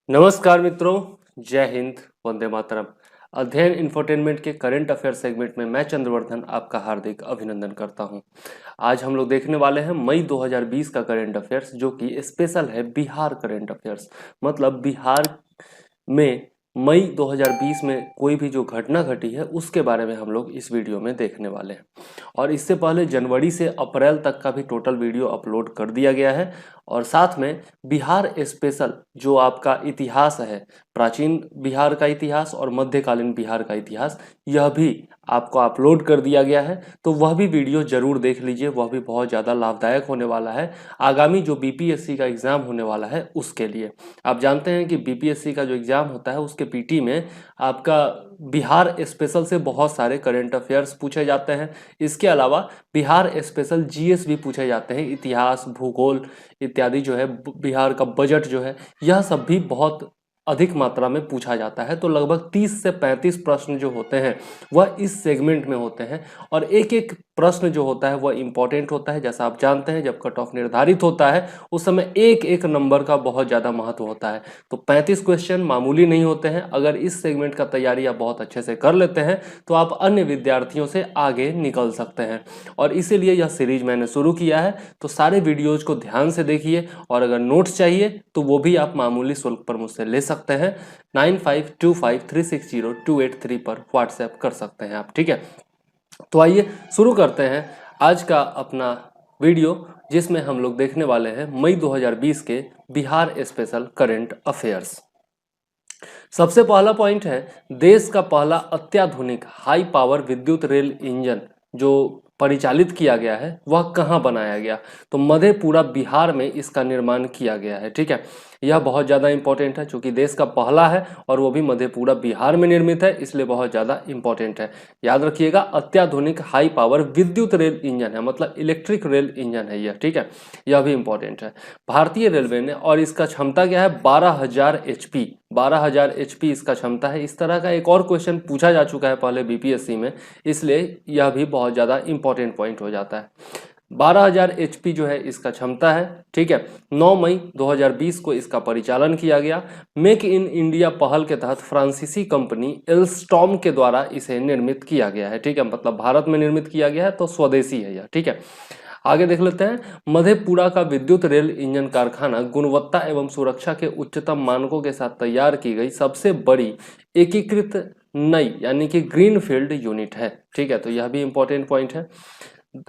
नमस्कार मित्रों, जय हिंद, वंदे मातरम। अध्ययन इंफोटेनमेंट के करंट अफेयर सेगमेंट में मैं चंद्रवर्धन आपका हार्दिक अभिनंदन करता हूं। आज हम लोग देखने वाले हैं मई 2020 का करंट अफेयर्स, जो कि स्पेशल है बिहार करंट अफेयर्स। मतलब बिहार में मई 2020 में कोई भी जो घटना घटी है उसके बारे में हम लोग इस वीडियो में देखने वाले हैं। और इससे पहले जनवरी से अप्रैल तक का भी टोटल वीडियो अपलोड कर दिया गया है। और साथ में बिहार स्पेशल जो आपका इतिहास है, प्राचीन बिहार का इतिहास और मध्यकालीन बिहार का इतिहास, यह भी आपको अपलोड कर दिया गया है। तो वह भी वीडियो जरूर देख लीजिए, वह भी बहुत ज़्यादा लाभदायक होने वाला है आगामी जो बीपीएससी का एग्ज़ाम होने वाला है उसके लिए। आप जानते हैं कि बीपीएससी का जो एग्ज़ाम होता है उसके पीटी में आपका बिहार स्पेशल से बहुत सारे करंट अफेयर्स पूछे जाते हैं। इसके अलावा बिहार स्पेशल जीएस भी पूछे जाते हैं, इतिहास, भूगोल इत्यादि जो है, बिहार का बजट जो है, यह सब भी बहुत अधिक मात्रा में पूछा जाता है। तो लगभग 30 से 35 प्रश्न जो होते हैं वह इस सेगमेंट में होते हैं। और एक एक प्रश्न जो होता है वह इंपॉर्टेंट होता है। जैसा आप जानते हैं, जब कट ऑफ निर्धारित होता है उस समय एक एक नंबर का बहुत ज़्यादा महत्व होता है। तो 35 क्वेश्चन मामूली नहीं होते हैं। अगर इस सेगमेंट का तैयारी आप बहुत अच्छे से कर लेते हैं तो आप अन्य विद्यार्थियों से आगे निकल सकते हैं। और इसीलिए यह सीरीज मैंने शुरू किया है। तो सारे वीडियोज को ध्यान से देखिए, और अगर नोट्स चाहिए तो वो भी आप मामूली शुल्क पर मुझसे ले सकते हैं। 9525360283 पर व्हाट्सएप कर सकते हैं आप, ठीक है। तो आइए शुरू करते हैं आज का अपना वीडियो, जिसमें हम लोग देखने वाले हैं मई 2020 के बिहार स्पेशल करंट अफेयर्स। सबसे पहला पॉइंट है, देश का पहला अत्याधुनिक हाई पावर विद्युत रेल इंजन जो परिचालित किया गया है वह कहाँ बनाया गया। तो मधेपुरा बिहार में इसका निर्माण किया गया है, ठीक है। यह बहुत ज़्यादा इंपॉर्टेंट है, चूंकि देश का पहला है और वो भी मधेपुरा बिहार में निर्मित है, इसलिए बहुत ज़्यादा इंपॉर्टेंट है। याद रखिएगा, अत्याधुनिक हाई पावर विद्युत रेल इंजन है, मतलब इलेक्ट्रिक रेल इंजन है यह, ठीक है। यह भी इंपॉर्टेंट है। भारतीय रेलवे ने, और इसका क्षमता क्या है, 12,000 HP, 12,000 HP इसका क्षमता है। इस तरह का एक और क्वेश्चन पूछा जा चुका है पहले बीपीएससी में, इसलिए यह भी बहुत ज़्यादा इंपॉर्टेंट पॉइंट हो जाता है। 12,000 HP जो है इसका क्षमता है, ठीक है। 9 मई 2020 को इसका परिचालन किया गया। मेक इन इंडिया पहल के तहत फ्रांसीसी कंपनी एल्स्टॉम के द्वारा इसे निर्मित किया गया है, ठीक है। मतलब भारत में निर्मित किया गया है, तो स्वदेशी है यह, ठीक है। आगे देख लेते हैं, मधेपुरा का विद्युत रेल इंजन कारखाना गुणवत्ता एवं सुरक्षा के उच्चतम मानकों के साथ तैयार की गई सबसे बड़ी एकीकृत नई यानी कि ग्रीनफील्ड यूनिट है, ठीक है। तो यह भी इंपॉर्टेंट पॉइंट है।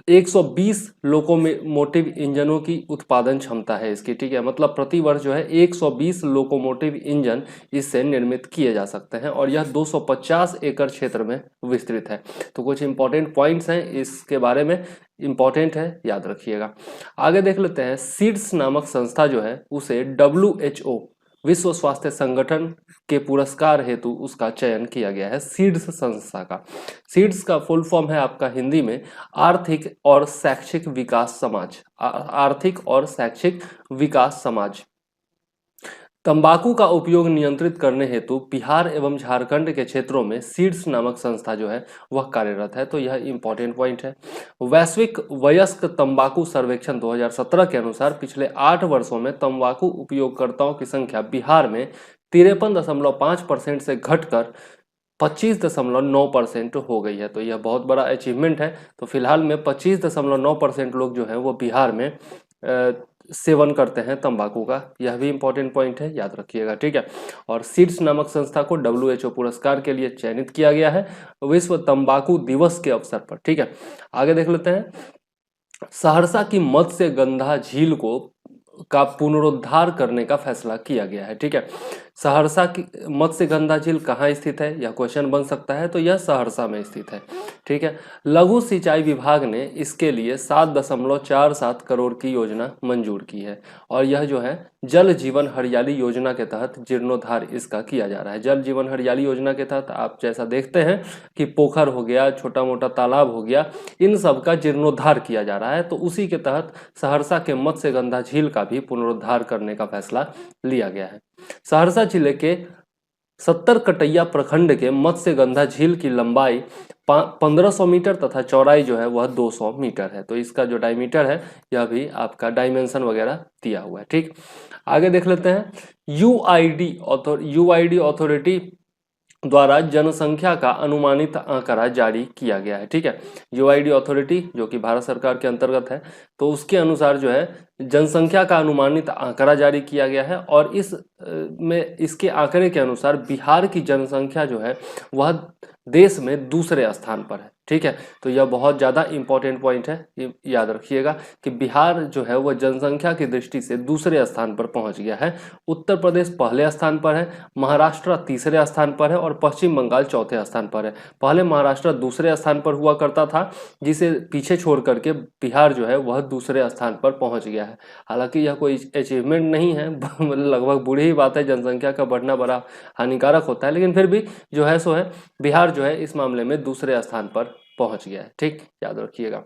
120 लोकोमोटिव इंजनों की उत्पादन क्षमता है इसकी, ठीक है। मतलब प्रति वर्ष जो है 120 लोकोमोटिव इंजन इससे निर्मित किए जा सकते हैं, और यह 250 एकड़ क्षेत्र में विस्तृत है। तो कुछ इंपॉर्टेंट पॉइंट्स हैं इसके बारे में, इंपॉर्टेंट है, याद रखिएगा। आगे देख लेते हैं, सीड्स नामक संस्था जो है उसे WHO विश्व स्वास्थ्य संगठन के पुरस्कार हेतु उसका चयन किया गया है, सीड्स संस्था का। सीड्स का फुल फॉर्म है आपका हिंदी में आर्थिक और शैक्षिक विकास समाज, आर्थिक और शैक्षिक विकास समाज। तंबाकू का उपयोग नियंत्रित करने हेतु बिहार एवं झारखंड के क्षेत्रों में सीड्स नामक संस्था जो है वह कार्यरत है। तो यह इंपॉर्टेंट पॉइंट है। वैश्विक वयस्क तंबाकू सर्वेक्षण 2017 के अनुसार पिछले 8 वर्षों में तंबाकू उपयोगकर्ताओं की संख्या बिहार में 53.5% से घटकर 25.9% हो गई है। तो यह बहुत बड़ा अचीवमेंट है। तो फिलहाल में 25.9% लोग जो है वो बिहार में सेवन करते हैं तंबाकू का। यह भी इंपॉर्टेंट पॉइंट है, याद रखिएगा, ठीक है। और सीड्स नामक संस्था को WHO पुरस्कार के लिए चयनित किया गया है विश्व तंबाकू दिवस के अवसर पर, ठीक है। आगे देख लेते हैं, सहरसा की मत्स्य गंधा झील को का पुनरुद्धार करने का फैसला किया गया है, ठीक है। सहरसा की मत्स्यगंधा झील कहाँ स्थित है, यह क्वेश्चन बन सकता है। तो यह सहरसा में स्थित है, ठीक है। लघु सिंचाई विभाग ने इसके लिए 7.47 करोड़ की योजना मंजूर की है, और यह जो है जल जीवन हरियाली योजना के तहत जीर्णोद्धार इसका किया जा रहा है। जल जीवन हरियाली योजना के तहत आप जैसा देखते हैं कि पोखर हो गया, छोटा मोटा तालाब हो गया, इन सब का जीर्णोद्धार किया जा रहा है। तो उसी के तहत सहरसा के मत्स्यगंधा झील का भी पुनरुद्धार करने का फैसला लिया गया है। सहरसा जिले के 70 कटैया प्रखंड के मत्स्यगंधा झील की लंबाई 1500 मीटर तथा चौड़ाई जो है वह 200 मीटर है। तो इसका जो डायमीटर है यह भी आपका डायमेंशन वगैरह दिया हुआ है, ठीक। आगे देख लेते हैं, यूआईडी अथॉरिटी द्वारा जनसंख्या का अनुमानित आंकड़ा जारी किया गया है। ठीक है, यूआईडी अथॉरिटी जो कि भारत सरकार के अंतर्गत है, तो उसके अनुसार जो है जनसंख्या का अनुमानित आंकड़ा जारी किया गया है और इसके आंकड़े के अनुसार बिहार की जनसंख्या जो है वह देश में दूसरे स्थान पर है। ठीक है, तो यह बहुत ज़्यादा इंपॉर्टेंट पॉइंट है, याद रखिएगा कि बिहार जो है वह जनसंख्या की दृष्टि से दूसरे स्थान पर पहुंच गया है। उत्तर प्रदेश पहले स्थान पर है, महाराष्ट्र तीसरे स्थान पर है और पश्चिम बंगाल चौथे स्थान पर है। पहले महाराष्ट्र दूसरे स्थान पर हुआ करता था, जिसे पीछे छोड़ करके बिहार जो है वह दूसरे स्थान पर पहुंच गया है। हालांकि यह कोई अचीवमेंट नहीं है, लगभग बुरी ही बात है, जनसंख्या का बढ़ना बड़ा हानिकारक होता है, लेकिन फिर भी जो है सो है बिहार जो है इस मामले में दूसरे स्थान पर पहुंच गया है। ठीक, याद रखिएगा।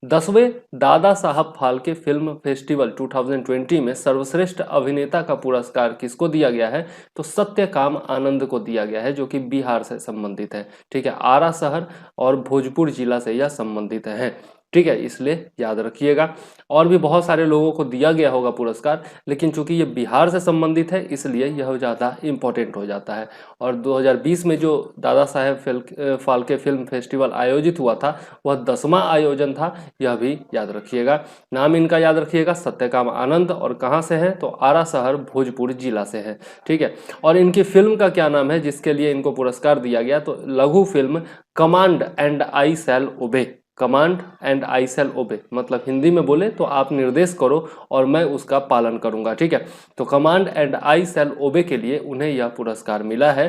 10वें दादा साहब फाल्के फिल्म फेस्टिवल 2020 में सर्वश्रेष्ठ अभिनेता का पुरस्कार किसको दिया गया है? तो सत्यकाम आनंद को दिया गया है, जो कि बिहार से संबंधित है। ठीक है, आरा शहर और भोजपुर जिला से यह संबंधित है। ठीक है, इसलिए याद रखिएगा। और भी बहुत सारे लोगों को दिया गया होगा पुरस्कार, लेकिन चूंकि ये बिहार से संबंधित है इसलिए यह ज़्यादा इम्पोर्टेंट हो जाता है। और 2020 में जो दादा साहेब फाल्के फिल्म फेस्टिवल आयोजित हुआ था वह 10वां आयोजन था, यह भी याद रखिएगा। नाम इनका याद रखिएगा, सत्यकाम आनंद, और कहाँ से है तो आरा शहर भोजपुर जिला से है। ठीक है, और इनकी फिल्म का क्या नाम है जिसके लिए इनको पुरस्कार दिया गया? तो लघु film command and I shall obey. Command and I shall ओबे मतलब हिंदी में बोले तो आप निर्देश करो और मैं उसका पालन करूंगा। ठीक है, तो कमांड एंड आई शैल ओबे के लिए उन्हें यह पुरस्कार मिला है,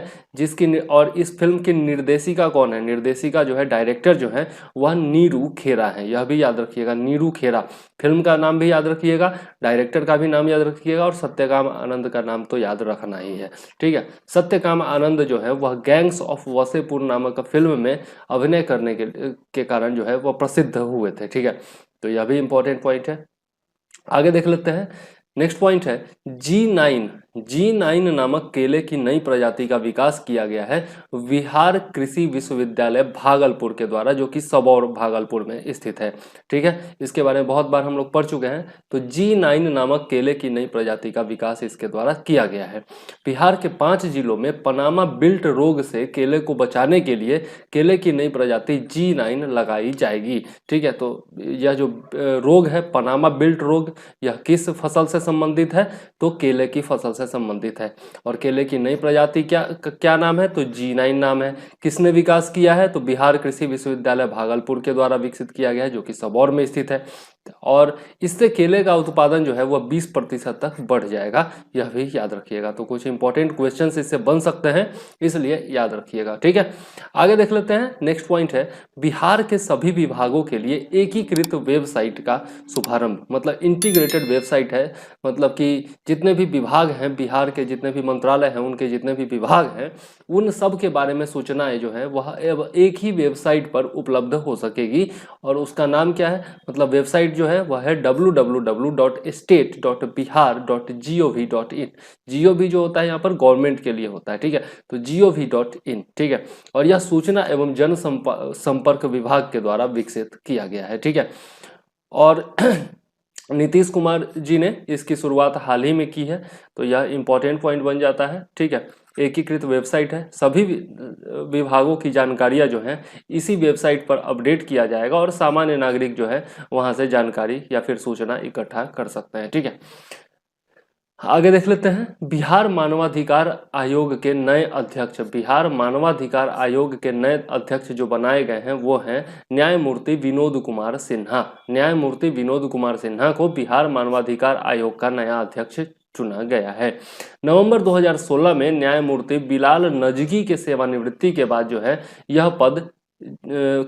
और इस फिल्म की निर्देशिका कौन है? निर्देशिका जो है, डायरेक्टर जो है वह नीरू खेरा है। यह भी याद रखिएगा, नीरू खेरा। फिल्म का नाम भी याद रखिएगा, डायरेक्टर का भी नाम याद रखिएगा और सत्यकाम आनंद का नाम तो याद रखना ही है। ठीक है, सत्यकाम आनंद जो है वह गैंग्स ऑफ वसेपुर नामक फिल्म में अभिनय करने के कारण जो है वह प्रसिद्ध हुए थे। ठीक है, तो यह भी इंपॉर्टेंट पॉइंट है। आगे देख लेते हैं, नेक्स्ट पॉइंट है G9 नामक केले की नई प्रजाति का विकास किया गया है बिहार कृषि विश्वविद्यालय भागलपुर के द्वारा, जो कि सबौर भागलपुर में स्थित है। ठीक है, इसके बारे में बहुत बार हम लोग पढ़ चुके हैं। तो G9 नामक केले की नई प्रजाति का विकास इसके द्वारा किया गया है। बिहार के 5 जिलों में पनामा बिल्ट रोग से केले को बचाने के लिए केले की नई प्रजाति G9 लगाई जाएगी। ठीक है, तो यह जो रोग है पनामा बिल्ट रोग, यह किस फसल से संबंधित है? तो केले की फसल से संबंधित है। और केले की नई प्रजाति क्या नाम है? तो G9 नाम है। किसने विकास किया है? तो बिहार कृषि विश्वविद्यालय भागलपुर के द्वारा विकसित किया गया है, जो कि सबौर में स्थित है। और इससे केले का उत्पादन जो है वह 20% तक बढ़ जाएगा, यह भी याद रखिएगा। तो कुछ इंपॉर्टेंट क्वेश्चंस इससे बन सकते हैं, इसलिए याद रखिएगा। ठीक है, आगे देख लेते हैं। नेक्स्ट पॉइंट है, बिहार के सभी विभागों के लिए एकीकृत वेबसाइट का शुभारंभ। मतलब इंटीग्रेटेड वेबसाइट है, मतलब कि जितने भी विभाग हैं बिहार के, जितने भी मंत्रालय हैं उनके जितने भी विभाग हैं, उन सब के बारे में सूचनाएं जो है वह अब एक ही वेबसाइट पर उपलब्ध हो सकेगी। और उसका नाम क्या है? मतलब वेबसाइट जो है वह है www.state.bihar.gov.in। gov जो होता है यहाँ पर गवर्नमेंट के लिए होता है। ठीक है, तो gov.in। ठीक है, और यह सूचना एवं जन संपर्क विभाग के द्वारा विकसित किया गया है। ठीक है, और नीतीश कुमार जी ने इसकी शुरुआत हाल ही में की है, तो यह इंपॉर्टेंट पॉइंट बन जाता है। ठीक है, एकीकृत वेबसाइट है, सभी विभागों की जानकारियां जो हैं इसी वेबसाइट पर अपडेट किया जाएगा और सामान्य नागरिक जो है वहां से जानकारी या फिर सूचना इकट्ठा कर सकते हैं। ठीक है, आगे देख लेते हैं। बिहार मानवाधिकार आयोग के नए अध्यक्ष, बिहार मानवाधिकार आयोग के नए अध्यक्ष जो बनाए गए हैं वो हैं न्यायमूर्ति विनोद कुमार सिन्हा। न्यायमूर्ति विनोद कुमार सिन्हा को बिहार मानवाधिकार आयोग का नया अध्यक्ष चुना गया है। नवंबर 2016 में न्यायमूर्ति बिलाल नजगी के सेवानिवृत्ति के बाद जो है यह पद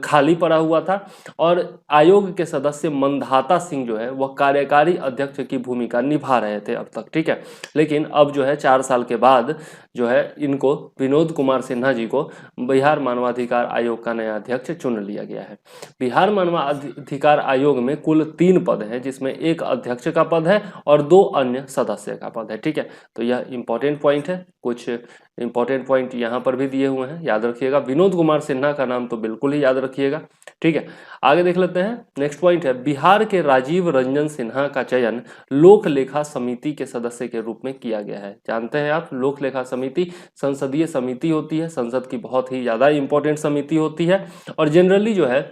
खाली पड़ा हुआ था और आयोग के सदस्य मंधाता सिंह जो है वह कार्यकारी अध्यक्ष की भूमिका निभा रहे थे अब तक। ठीक है, लेकिन अब जो है 4 साल के बाद जो है इनको, विनोद कुमार सिन्हा जी को, बिहार मानवाधिकार आयोग का नया अध्यक्ष चुन लिया गया है। बिहार मानवाधिकार आयोग में कुल 3 पद हैं, जिसमें एक अध्यक्ष का पद है और 2 अन्य सदस्य का पद है। ठीक है, तो यह इंपॉर्टेंट पॉइंट है, कुछ इंपॉर्टेंट पॉइंट यहाँ पर भी दिए हुए हैं, याद रखिएगा। विनोद कुमार सिन्हा का नाम तो बिल्कुल ही याद रखिएगा, ठीक है। आगे देख लेते हैं, नेक्स्ट पॉइंट है बिहार के राजीव रंजन सिन्हा का चयन लोक लेखा समिति के सदस्य के रूप में किया गया है। जानते हैं आप, लोक लेखा समिति संसदीय समिति होती है, संसद की बहुत ही ज्यादा इंपॉर्टेंट समिति होती है, और जनरली जो है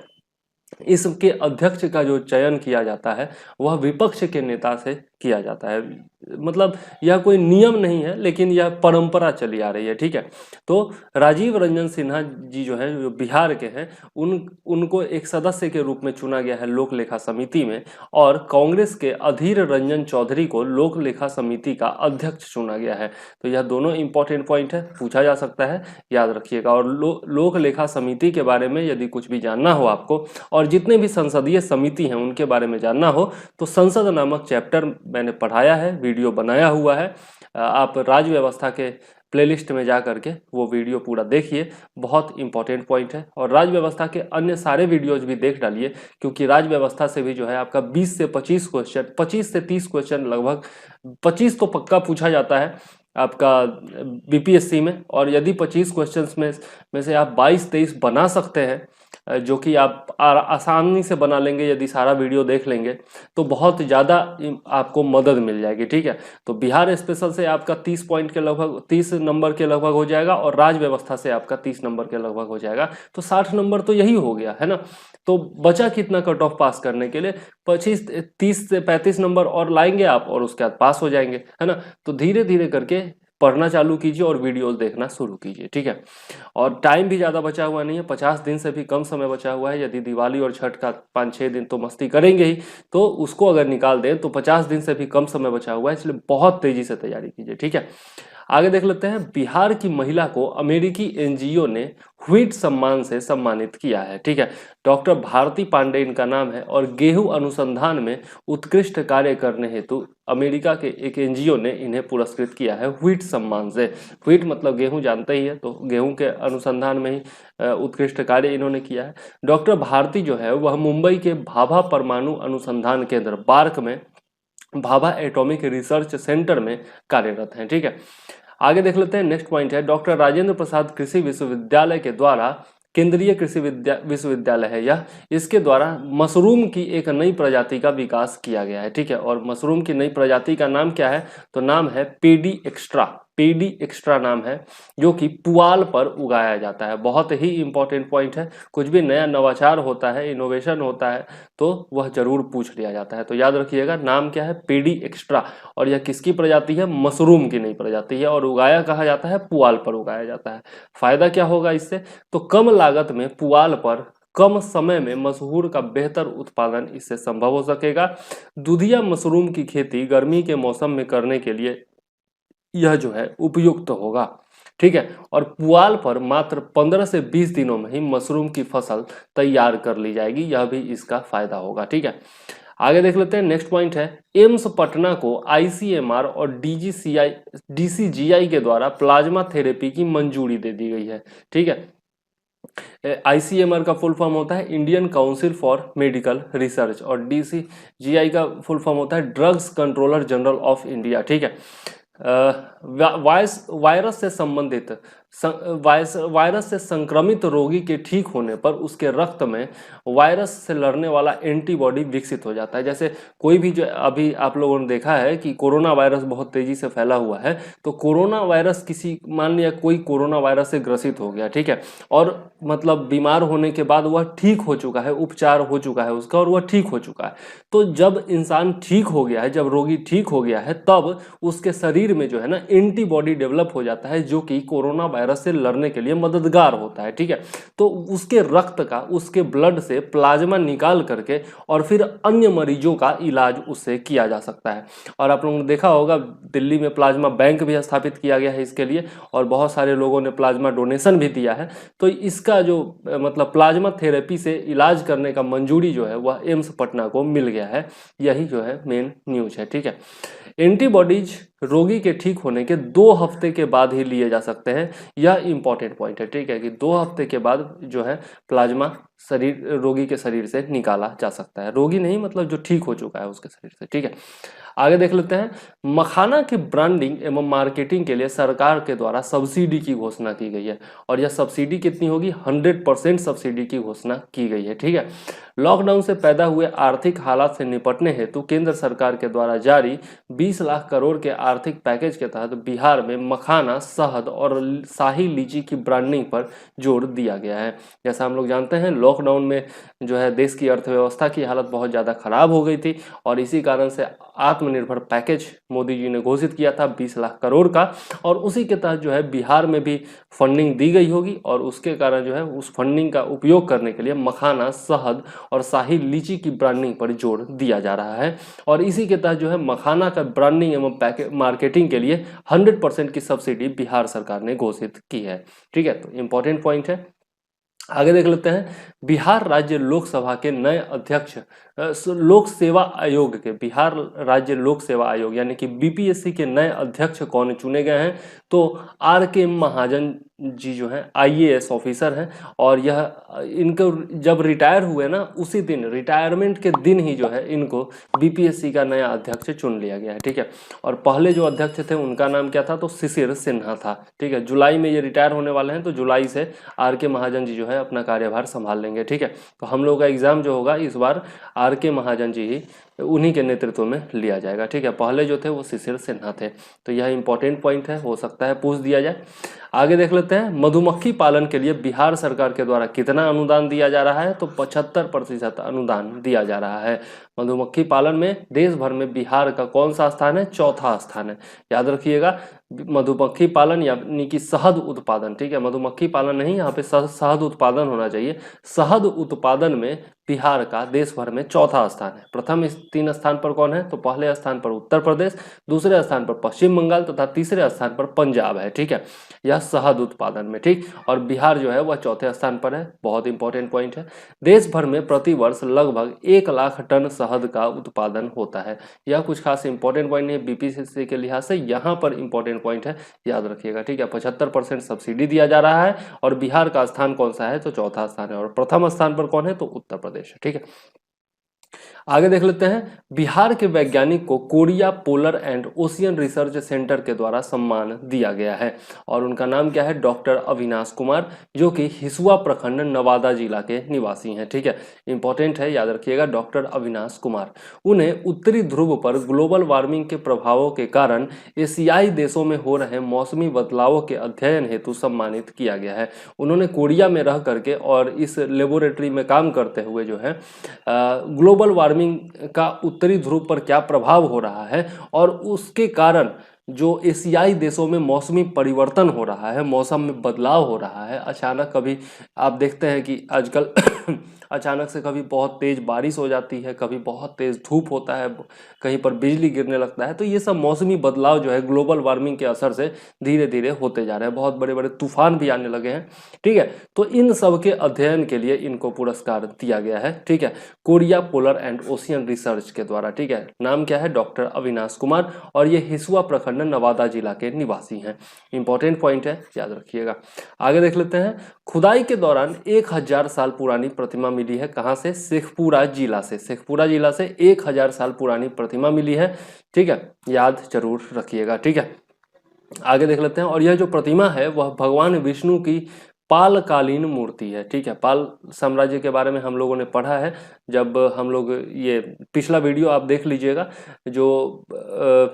इसके अध्यक्ष का जो चयन किया जाता है वह विपक्ष के नेता से किया जाता है। मतलब यह कोई नियम नहीं है, लेकिन यह परंपरा चली आ रही है, ठीक है। तो राजीव रंजन सिन्हा जी जो है, जो बिहार के हैं, उनको एक सदस्य के रूप में चुना गया है लोक लेखा समिति में, और कांग्रेस के अधीर रंजन चौधरी को लोक लेखा समिति का अध्यक्ष चुना गया है। तो यह दोनों इंपॉर्टेंट पॉइंट है, पूछा जा सकता है, याद रखिएगा। और लोक लेखा समिति के बारे में यदि कुछ भी जानना हो आपको, और जितने भी संसदीय समिति हैं उनके बारे में जानना हो, तो संसद नामक चैप्टर मैंने पढ़ाया है, वीडियो बनाया हुआ है। आप राज्य व्यवस्था के प्लेलिस्ट में जा करके वो वीडियो पूरा देखिए, बहुत इंपॉर्टेंट पॉइंट है। और राज्य व्यवस्था के अन्य सारे वीडियोज भी देख डालिए, क्योंकि राज्य व्यवस्था से भी जो है आपका 20 से 25 क्वेश्चन, 25 से 30 क्वेश्चन, लगभग 25 तो पक्का पूछा जाता है आपका बीपीएससी में। और यदि 25 क्वेश्चंस में से आप 22-23 बना सकते हैं, जो कि आप आसानी से बना लेंगे यदि सारा वीडियो देख लेंगे, तो बहुत ज़्यादा आपको मदद मिल जाएगी, ठीक है। तो बिहार स्पेशल से आपका 30 पॉइंट के लगभग, 30 नंबर के लगभग हो जाएगा, और राज्य व्यवस्था से आपका 30 नंबर के लगभग हो जाएगा। तो 60 नंबर तो यही हो गया है ना। तो बचा कितना कट ऑफ पास करने के लिए? 30 से 35 नंबर और लाएंगे आप, और उसके बाद पास हो जाएंगे, है ना। तो धीरे धीरे करके पढ़ना चालू कीजिए और वीडियोस देखना शुरू कीजिए, ठीक है। और टाइम भी ज़्यादा बचा हुआ नहीं है, 50 दिन से भी कम समय बचा हुआ है। यदि दिवाली और छठ का 5-6 दिन तो मस्ती करेंगे ही, तो उसको अगर निकाल दें तो 50 दिन से भी कम समय बचा हुआ है, इसलिए बहुत तेजी से तैयारी कीजिए, ठीक है। आगे देख लेते हैं, बिहार की महिला को अमेरिकी एनजीओ ने व्हीट सम्मान से सम्मानित किया है, ठीक है। डॉक्टर भारती पांडे इनका नाम है, और गेहूं अनुसंधान में उत्कृष्ट कार्य करने हेतु अमेरिका के एक एनजीओ ने इन्हें पुरस्कृत किया है व्हीट सम्मान से। व्हीट मतलब गेहूं, जानते ही है, तो गेहूं के अनुसंधान में ही उत्कृष्ट कार्य इन्होंने किया है। डॉक्टर भारती जो है वह मुंबई के भाभा परमाणु अनुसंधान केंद्र बार्क में भाभा एटॉमिक रिसर्च सेंटर में कार्यरत हैं, ठीक है। आगे देख लेते हैं, नेक्स्ट पॉइंट है डॉक्टर राजेंद्र प्रसाद कृषि विश्वविद्यालय के द्वारा, केंद्रीय कृषि विश्वविद्यालय है यह, इसके द्वारा मशरूम की एक नई प्रजाति का विकास किया गया है, ठीक है। और मशरूम की नई प्रजाति का नाम क्या है? तो नाम है पेडी एक्स्ट्रा, पेडी एक्स्ट्रा नाम है, जो कि पुआल पर उगाया जाता है। बहुत ही इंपॉर्टेंट पॉइंट है, कुछ भी नया नवाचार होता है, इनोवेशन होता है, तो वह जरूर पूछ लिया जाता है। तो याद रखिएगा, नाम क्या है? पेडी एक्स्ट्रा। और यह किसकी प्रजाति है? मशरूम की नई प्रजाति है, और उगाया कहा जाता है? पुआल पर उगाया जाता है। फायदा क्या होगा इससे? तो कम लागत में पुआल पर कम समय में मशहूर का बेहतर उत्पादन इससे संभव हो सकेगा। दूधिया मशरूम की खेती गर्मी के मौसम में करने के लिए यह जो है उपयुक्त होगा, ठीक है। और पुआल पर मात्र 15 से 20 दिनों में ही मशरूम की फसल तैयार कर ली जाएगी, यह भी इसका फायदा होगा, ठीक है। आगे देख लेते हैं, नेक्स्ट पॉइंट है एम्स पटना को आईसीएमआर और डीसीजीआई के द्वारा प्लाज्मा थेरेपी की मंजूरी दे दी गई है, ठीक है। आईसीएमआर का फुल फॉर्म होता है Indian council for medical research, और डीसीजीआई का फुल फॉर्म होता है drugs controller general of India, ठीक है। वायरस से संबंधित वायरस से संक्रमित रोगी के ठीक होने पर उसके रक्त में वायरस से लड़ने वाला एंटीबॉडी विकसित हो जाता है। जैसे कोई भी, जो अभी आप लोगों ने देखा है कि कोरोना वायरस बहुत तेजी से फैला हुआ है, तो कोरोना वायरस किसी, मान लिया कोई कोरोना वायरस से ग्रसित हो गया, ठीक है, और मतलब बीमार होने के बाद वह ठीक हो चुका है, उपचार हो चुका है उसका, और वह ठीक हो चुका है। तो जब इंसान ठीक हो गया है, जब रोगी ठीक हो गया है, तब उसके शरीर में जो है ना एंटीबॉडी डेवलप हो जाता है, जो कि कोरोना वायरस से लड़ने के लिए मददगार होता है, ठीक है। तो उसके रक्त का, उसके ब्लड से प्लाज्मा निकाल करके और फिर अन्य मरीजों का इलाज उससे किया जा सकता है। और आप लोगों ने देखा होगा, दिल्ली में प्लाज्मा बैंक भी स्थापित किया गया है इसके लिए, और बहुत सारे लोगों ने प्लाज्मा डोनेशन भी दिया है। तो इसका जो मतलब प्लाज्मा थेरेपी से इलाज करने का मंजूरी जो है वह एम्स पटना को मिल गया है, यही जो है मेन न्यूज है, ठीक है। एंटीबॉडीज रोगी के ठीक होने के 2 हफ्ते के बाद ही लिए जा सकते हैं, यह इंपॉर्टेंट पॉइंट है, ठीक है, कि 2 हफ्ते के बाद जो है प्लाज्मा रोगी के शरीर से निकाला जा सकता है। रोगी नहीं मतलब जो ठीक हो चुका है उसके शरीर से, ठीक है। आगे देख लेते हैं, मखाना के ब्रांडिंग एवं मार्केटिंग के लिए सरकार के द्वारा सब्सिडी की घोषणा की गई है, और यह सब्सिडी कितनी होगी, 100% सब्सिडी की घोषणा की गई है, ठीक है। लॉकडाउन से पैदा हुए आर्थिक हालात से निपटने हेतु केंद्र सरकार के द्वारा जारी 20 लाख करोड़ के आर्थिक पैकेज के तहत बिहार में मखाना, शहद और शाही लीची की ब्रांडिंग पर जोर दिया गया है। जैसा हम लोग जानते हैं, लॉकडाउन में जो है देश की अर्थव्यवस्था की हालत बहुत ज़्यादा खराब हो गई थी, और इसी कारण से आत्मनिर्भर पैकेज मोदी जी ने घोषित किया था 20 लाख करोड़ का, और उसी के तहत जो है बिहार में भी फंडिंग दी गई होगी, और उसके कारण जो है उस फंडिंग का उपयोग करने के लिए मखाना, शहद और शाही लीची की ब्रांडिंग पर जोर दिया जा रहा है। और इसी के तहत जो है मखाना का ब्रांडिंग एवं मार्केटिंग के लिए 100% की सब्सिडी बिहार सरकार ने घोषित की है, ठीक है। तो इंपॉर्टेंट पॉइंट है। आगे देख लेते हैं, बिहार राज्य लोकसभा के नए अध्यक्ष लोक सेवा आयोग के, बिहार राज्य लोक सेवा आयोग यानी कि बीपीएससी के नए अध्यक्ष कौन चुने गए हैं, तो आर.के. महाजन जी जो हैं आईएएस ऑफिसर हैं, और यह इनको जब रिटायर हुए ना, उसी दिन, रिटायरमेंट के दिन ही जो है इनको बीपीएससी का नया अध्यक्ष चुन लिया गया है, ठीक है। और पहले जो अध्यक्ष थे उनका नाम क्या था, तो शिशिर सिन्हा था, ठीक है। जुलाई में ये रिटायर होने वाले हैं, तो जुलाई से आर.के. महाजन जी जो है अपना कार्यभार संभाल लेंगे, ठीक है। तो हम लोग का एग्जाम जो होगा इस बार आर.के. महाजन जी ही, उन्हीं के नेतृत्व में लिया जाएगा, ठीक है। पहले जो थे वो शिशिर सिन्हा थे। तो यह इंपॉर्टेंट पॉइंट है, हो सकता है पूछ दिया जाए। आगे देख लेते हैं, मधुमक्खी पालन के लिए बिहार सरकार के द्वारा कितना अनुदान दिया जा रहा है, तो 75% अनुदान दिया जा रहा है। मधुमक्खी पालन में देश भर में बिहार का कौन सा स्थान है, चौथा स्थान है, याद रखिएगा। मधुमक्खी पालन यानी कि शहद उत्पादन, ठीक है, मधुमक्खी पालन नहीं, यहाँ पे शहद उत्पादन होना चाहिए। शहद उत्पादन में बिहार का देश भर में चौथा स्थान है। प्रथम 3 स्थान पर कौन है, तो पहले स्थान पर उत्तर प्रदेश, दूसरे स्थान पर पश्चिम बंगाल तथा तीसरे स्थान पर पंजाब है, ठीक है, यह शहद उत्पादन में, ठीक। और बिहार जो है वह चौथे स्थान पर है। बहुत इंपॉर्टेंट पॉइंट है। देश भर में प्रति वर्ष लगभग 1 लाख टन शहद का उत्पादन होता है। यह कुछ खास इंपॉर्टेंट पॉइंट नहीं है बीपीएससी के लिहाज से, यहाँ पर इंपॉर्टेंट पॉइंट है, याद रखिएगा, ठीक है। 75% सब्सिडी दिया जा रहा है, और बिहार का स्थान कौन सा है, तो चौथा स्थान है, और प्रथम स्थान पर कौन है, तो उत्तर प्रदेश है, ठीक है। आगे देख लेते हैं, बिहार के वैज्ञानिक को Korea polar and ocean research centre के द्वारा सम्मान दिया गया है, और उनका नाम क्या है, डॉक्टर अविनाश कुमार, जो कि हिसुआ प्रखंड नवादा जिला के निवासी हैं, ठीक है। इंपॉर्टेंट है, याद रखिएगा, डॉक्टर अविनाश कुमार। उन्हें उत्तरी ध्रुव पर ग्लोबल वार्मिंग के प्रभावों के कारण एशियाई देशों में हो रहे मौसमी बदलावों के अध्ययन हेतु सम्मानित किया गया है। उन्होंने कोरिया में रह करके और इस लेबोरेटरी में काम करते हुए जो है ग्लोबल वार्मिंग का उत्तरी ध्रुव पर क्या प्रभाव हो रहा है, और उसके कारण जो एशियाई देशों में मौसमी परिवर्तन हो रहा है, मौसम में बदलाव हो रहा है, अचानक कभी आप देखते हैं कि आजकल अचानक से कभी बहुत तेज बारिश हो जाती है, कभी बहुत तेज धूप होता है, कहीं पर बिजली गिरने लगता है। तो ये सब मौसमी बदलाव जो है ग्लोबल वार्मिंग के असर से धीरे धीरे होते जा रहे हैं, बहुत बड़े बड़े तूफान भी आने लगे हैं, ठीक है। तो इन सब के अध्ययन के लिए इनको पुरस्कार दिया गया है, ठीक है, Korea polar and ocean research के द्वारा, ठीक है। नाम क्या है, डॉक्टर अविनाश कुमार, और ये हिसुआ प्रखंड नवादा जिला के निवासी हैं। इंपॉर्टेंट पॉइंट है, याद रखिएगा। आगे देख लेते हैं, खुदाई के दौरान 1000 साल पुरानी प्रतिमा मिली है, कहां से, शेखपुरा जिला से। शेखपुरा जिला से 1000 साल पुरानी प्रतिमा मिली है, ठीक है, याद जरूर रखिएगा, ठीक है। आगे देख लेते हैं, और यह जो प्रतिमा है वह भगवान विष्णु की पालकालीन मूर्ति है, ठीक है। पाल साम्राज्य के बारे में हम लोगों ने पढ़ा है, जब हम लोग ये पिछला वीडियो आप देख लीजिएगा, जो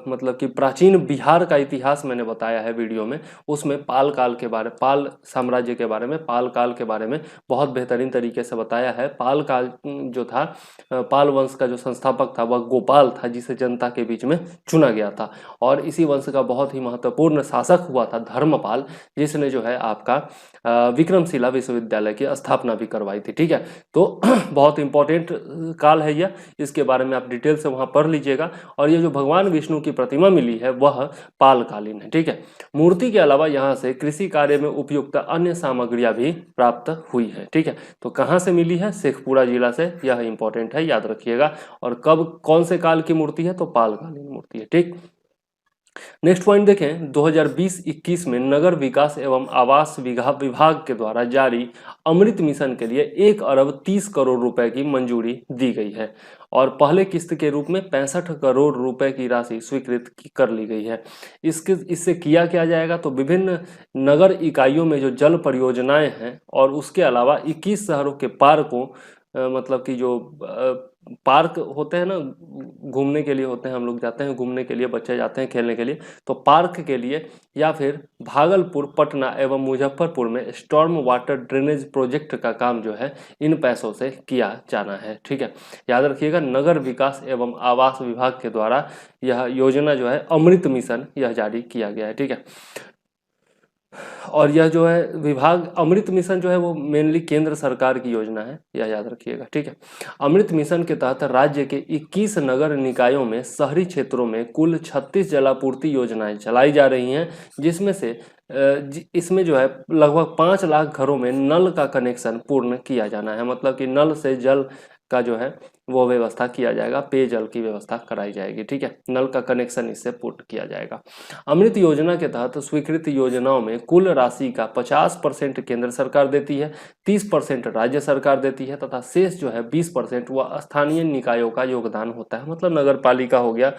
मतलब कि प्राचीन बिहार का इतिहास मैंने बताया है वीडियो में, उसमें पाल काल के बारे, पाल साम्राज्य के बारे में, पाल काल के बारे में बहुत बेहतरीन तरीके से बताया है। पाल काल जो था, पाल वंश का जो संस्थापक था वह गोपाल था, जिसे जनता के बीच में चुना गया था, और इसी वंश का बहुत ही महत्वपूर्ण शासक हुआ था धर्मपाल, जिसने जो है आपका विक्रमशिला विश्वविद्यालय की स्थापना भी करवाई थी, ठीक है। तो बहुत इंपॉर्टेंट काल है यह, इसके बारे में आप डिटेल से वहां पढ़ लीजिएगा। और ये जो भगवान विष्णु की प्रतिमा मिली है वह पालकालीन है, ठीक है। मूर्ति के अलावा यहाँ से कृषि कार्य में उपयुक्त अन्य सामग्रियां भी प्राप्त हुई है, ठीक है। तो कहाँ से मिली है, शेखपुरा जिला से, यह इंपॉर्टेंट है, याद रखिएगा। और कब, कौन से काल की मूर्ति है, तो पालकालीन मूर्ति है, ठीक। नेक्स्ट पॉइंट देखें, 2020-21 में नगर विकास एवं आवास विभाग के द्वारा जारी अमृत मिशन के लिए 1 अरब 30 करोड़ रुपए की मंजूरी दी गई है और पहले किस्त के रूप में 65 करोड़ रुपए की राशि स्वीकृत कर ली गई है। इससे किया क्या जाएगा, तो विभिन्न नगर इकाइयों में जो जल परियोजनाएं हैं और उसके अलावा 21 शहरों के पार्कों मतलब कि जो पार्क होते हैं ना, घूमने के लिए होते हैं, हम लोग जाते हैं घूमने के लिए, बच्चे जाते हैं खेलने के लिए, तो पार्क के लिए या फिर भागलपुर, पटना एवं मुजफ्फरपुर में स्टॉर्म वाटर ड्रेनेज प्रोजेक्ट का काम जो है इन पैसों से किया जाना है। ठीक है, याद रखिएगा, नगर विकास एवं आवास विभाग के द्वारा यह योजना जो है अमृत मिशन यह जारी किया गया है। ठीक है, और यह जो है विभाग अमृत मिशन जो है वो मेनली केंद्र सरकार की योजना है, यह याद रखिएगा। ठीक है, अमृत मिशन के तहत राज्य के 21 नगर निकायों में शहरी क्षेत्रों में कुल 36 जलापूर्ति योजनाएं चलाई जा रही हैं, जिसमें से इसमें जो है लगभग 5 लाख घरों में नल का कनेक्शन पूर्ण किया जाना है। मतलब कि नल से जल का जो है वो व्यवस्था किया जाएगा, पेयजल की व्यवस्था कराई जाएगी। ठीक है, नल का कनेक्शन इससे पूर्ण किया जाएगा। अमृत योजना के तहत स्वीकृत योजनाओं में कुल राशि का 50% केंद्र सरकार देती है, 30% राज्य सरकार देती है तथा शेष जो है 20% वह स्थानीय निकायों का योगदान होता है। मतलब नगर पालिका हो गया,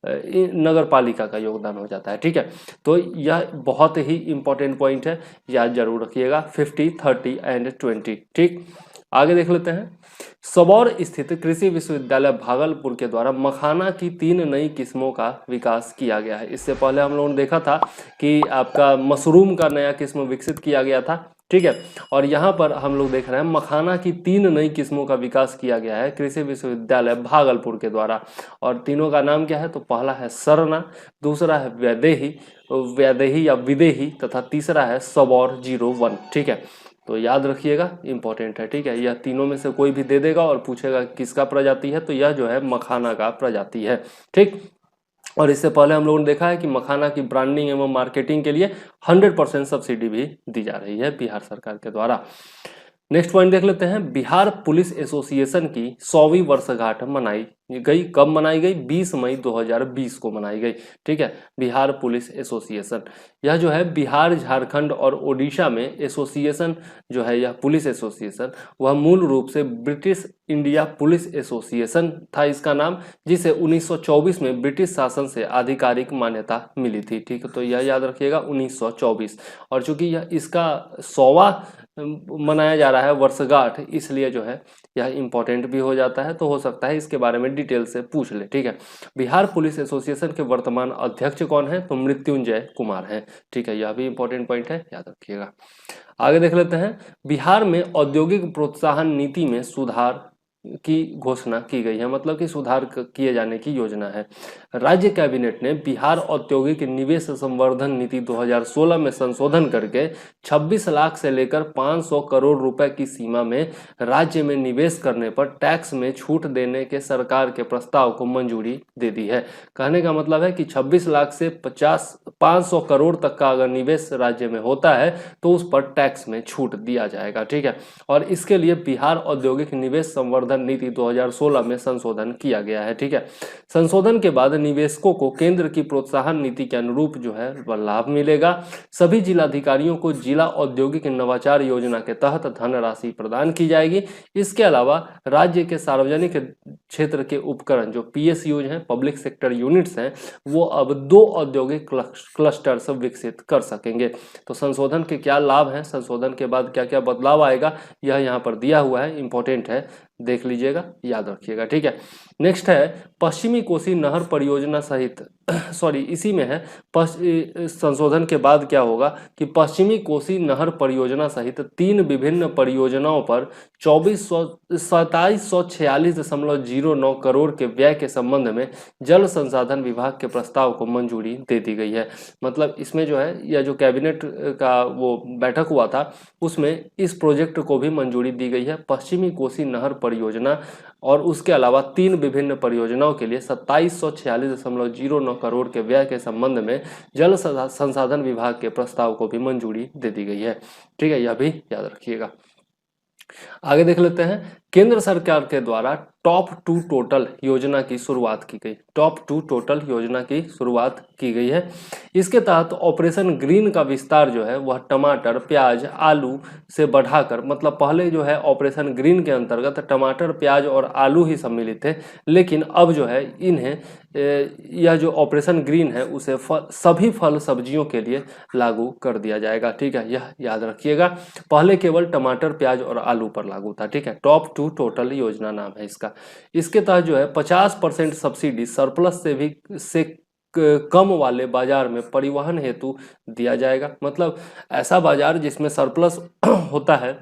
नगर पालिका का योगदान हो जाता है। ठीक है, तो यह बहुत ही इंपॉर्टेंट पॉइंट है, याद जरूर रखिएगा, 50, 30 एंड 20। ठीक, आगे देख लेते हैं। सबौर स्थित कृषि विश्वविद्यालय भागलपुर के द्वारा मखाना की 3 नई किस्मों का विकास किया गया है। इससे पहले हम लोगों ने देखा था कि आपका मशरूम का नया किस्म विकसित किया गया था। ठीक है, और यहाँ पर हम लोग देख रहे हैं मखाना की 3 नई किस्मों का विकास किया गया है कृषि विश्वविद्यालय भागलपुर के द्वारा। और तीनों का नाम क्या है, तो पहला है सरना, दूसरा है वैदेही या विदेही तथा तीसरा है सबौर 01। ठीक है, तो याद रखिएगा, इंपॉर्टेंट है। ठीक है, यह तीनों में से कोई भी दे देगा और पूछेगा किसका प्रजाति है, तो यह जो है मखाना का प्रजाति है। ठीक, और इससे पहले हम लोगों ने देखा है कि मखाना की ब्रांडिंग एवं मार्केटिंग के लिए 100% सब्सिडी भी दी जा रही है बिहार सरकार के द्वारा। नेक्स्ट पॉइंट देख लेते हैं। बिहार पुलिस एसोसिएशन की 100वीं वर्षगांठ मनाई गई। कब मनाई गई? 20 मई 2020 को मनाई गई। ठीक है, बिहार पुलिस एसोसिएशन, यह जो है बिहार, झारखंड और ओडिशा में एसोसिएशन जो है, यह पुलिस एसोसिएशन वह मूल रूप से ब्रिटिश इंडिया पुलिस एसोसिएशन था इसका नाम, जिसे 1924 में ब्रिटिश शासन से आधिकारिक मान्यता मिली थी। ठीक है, तो यह याद रखिएगा 1924। और चूंकि यह इसका 100वां मनाया जा रहा है वर्षगांठ, इसलिए जो है यह इंपॉर्टेंट भी हो जाता है, तो हो सकता है इसके बारे में डिटेल से पूछ ले। ठीक है, बिहार पुलिस एसोसिएशन के वर्तमान अध्यक्ष कौन है, तो मृत्युंजय कुमार हैं। ठीक है, यह भी इंपॉर्टेंट पॉइंट है, याद रखिएगा। आगे देख लेते हैं। बिहार में औद्योगिक प्रोत्साहन नीति में सुधार की घोषणा की गई है, मतलब कि सुधार किए जाने की योजना है। राज्य कैबिनेट ने बिहार औद्योगिक निवेश संवर्धन नीति 2016 में संशोधन करके 26 लाख से लेकर 500 करोड़ रुपए की सीमा में राज्य में निवेश करने पर टैक्स में छूट देने के सरकार के प्रस्ताव को मंजूरी दे दी है। कहने का मतलब है कि 26 लाख से 500 करोड़ तक का अगर निवेश राज्य में होता है तो उस पर टैक्स में छूट दिया जाएगा। ठीक है, और इसके लिए बिहार औद्योगिक निवेश संवर्धन नीति 2016 में संशोधन किया गया है। ठीक है, संशोधन के बाद निवेशकों को केंद्र की प्रोत्साहन नीति के अनुरूप जो है वह लाभ मिलेगा। सभी जिलाधिकारियों को जिला औद्योगिक नवाचार योजना के तहत धनराशि प्रदान की जाएगी। इसके अलावा राज्य के सार्वजनिक क्षेत्र के उपकरण जो PSUs हैं, पब्लिक सेक्टर यूनिट्स हैं, वो अब 2 औद्योगिक क्लस्टर्स विकसित कर सकेंगे। तो संशोधन के क्या लाभ हैं, संशोधन के बाद क्या क्या बदलाव आएगा, यह यहाँ पर दिया हुआ है, इंपॉर्टेंट है, देख लीजिएगा, याद रखिएगा। ठीक है, नेक्स्ट है पश्चिमी कोसी नहर परियोजना सहित सॉरी इसी में है, संशोधन के बाद क्या होगा कि पश्चिमी कोसी नहर परियोजना सहित 3 विभिन्न परियोजनाओं पर 2746.09 करोड़ के व्यय के संबंध में जल संसाधन विभाग के प्रस्ताव को मंजूरी दे दी गई है। मतलब इसमें जो है, यह जो कैबिनेट का वो बैठक हुआ था उसमें इस प्रोजेक्ट को भी मंजूरी दी गई है, पश्चिमी कोसी नहर परियोजना, और उसके अलावा 3 विभिन्न परियोजनाओं के लिए 2746.09 करोड़ के व्यय के संबंध में जल संसाधन विभाग के प्रस्ताव को भी मंजूरी दे दी गई है। ठीक है, यह भी याद रखिएगा। आगे देख लेते हैं। केंद्र सरकार के द्वारा टॉप टू टोटल योजना की शुरुआत की गई। टॉप टू टोटल योजना की शुरुआत की गई है। इसके तहत ऑपरेशन ग्रीन का विस्तार जो है वह टमाटर, प्याज, आलू से बढ़ाकर, मतलब पहले जो है ऑपरेशन ग्रीन के अंतर्गत टमाटर, प्याज और आलू ही सम्मिलित थे, लेकिन अब जो है इन्हें यह जो ऑपरेशन ग्रीन है उसे सभी फल सब्जियों के लिए लागू कर दिया जाएगा। ठीक है, यह याद रखिएगा। पहले केवल टमाटर, प्याज और आलू पर लागू था। ठीक है, टॉप टू टोटल योजना नाम है इसका। इसके तहत जो है 50% सब्सिडी सरप्लस से कम वाले बाजार में परिवहन हेतु दिया जाएगा। मतलब ऐसा बाजार जिसमें सरप्लस होता है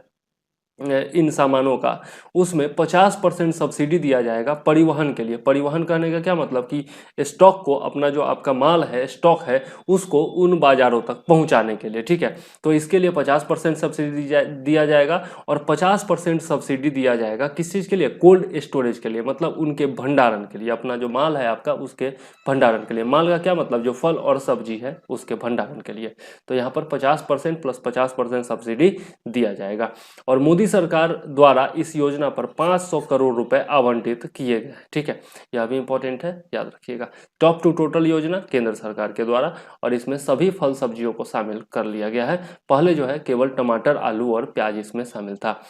इन सामानों का, उसमें 50% सब्सिडी दिया जाएगा परिवहन के लिए। परिवहन कहने का क्या मतलब कि स्टॉक को, अपना जो आपका माल है, स्टॉक है, उसको उन बाजारों तक पहुंचाने के लिए। ठीक है, तो इसके लिए 50% सब्सिडी दिया जाएगा और 50% सब्सिडी दिया जाएगा किस चीज़ के लिए? कोल्ड स्टोरेज के लिए, मतलब उनके भंडारण के लिए। अपना जो माल है आपका उसके भंडारण के लिए। माल का क्या मतलब? जो फल और सब्जी है उसके भंडारण के लिए। तो यहाँ पर 50% प्लस 50% सब्सिडी दिया जाएगा। और मोदी सरकार द्वारा इस योजना पर 500 करोड़ रुपए आवंटित किए गए। ठीक है, यह भी इंपॉर्टेंट है, याद रखिएगा। टॉप टू टोटल योजना केंद्र सरकार के द्वारा, और इसमें सभी फल सब्जियों को शामिल कर लिया गया है। पहले जो है केवल टमाटर, आलू और प्याज इसमें शामिल था।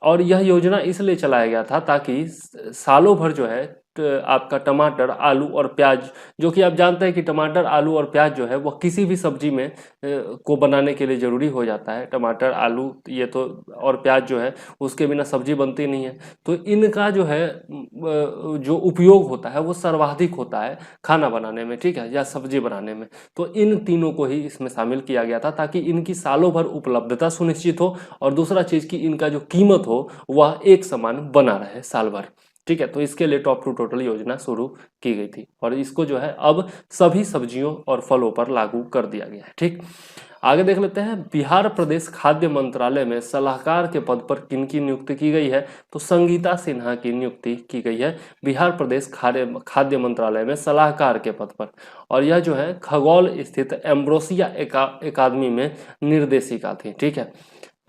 और यह योजना इसलिए चलाया गया था ताकि सालों भर जो है आपका टमाटर, आलू और प्याज, जो कि आप जानते हैं कि टमाटर, आलू और प्याज जो है वह किसी भी सब्जी में को बनाने के लिए ज़रूरी हो जाता है। टमाटर, आलू ये तो, और प्याज जो है उसके बिना सब्जी बनती नहीं है। तो इनका जो है जो उपयोग होता है वो सर्वाधिक होता है खाना बनाने में, ठीक है, या सब्जी बनाने में। तो इन तीनों को ही इसमें शामिल किया गया था ताकि इनकी सालों भर उपलब्धता सुनिश्चित हो, और दूसरा चीज़ कि इनका जो कीमत हो वह एक समान बना रहे साल भर। ठीक है, तो इसके लिए टॉप टू टोटल योजना शुरू की गई थी, और इसको जो है अब सभी सब्जियों और फलों पर लागू कर दिया गया है। ठीक, आगे देख लेते हैं। बिहार प्रदेश खाद्य मंत्रालय में सलाहकार के पद पर किनकी नियुक्ति की गई है? तो संगीता सिन्हा की नियुक्ति की गई है बिहार प्रदेश खाद्य मंत्रालय में सलाहकार के पद पर। और यह जो है खगौल स्थित एम्ब्रोसिया अकादमी में निर्देशिका थी। ठीक है,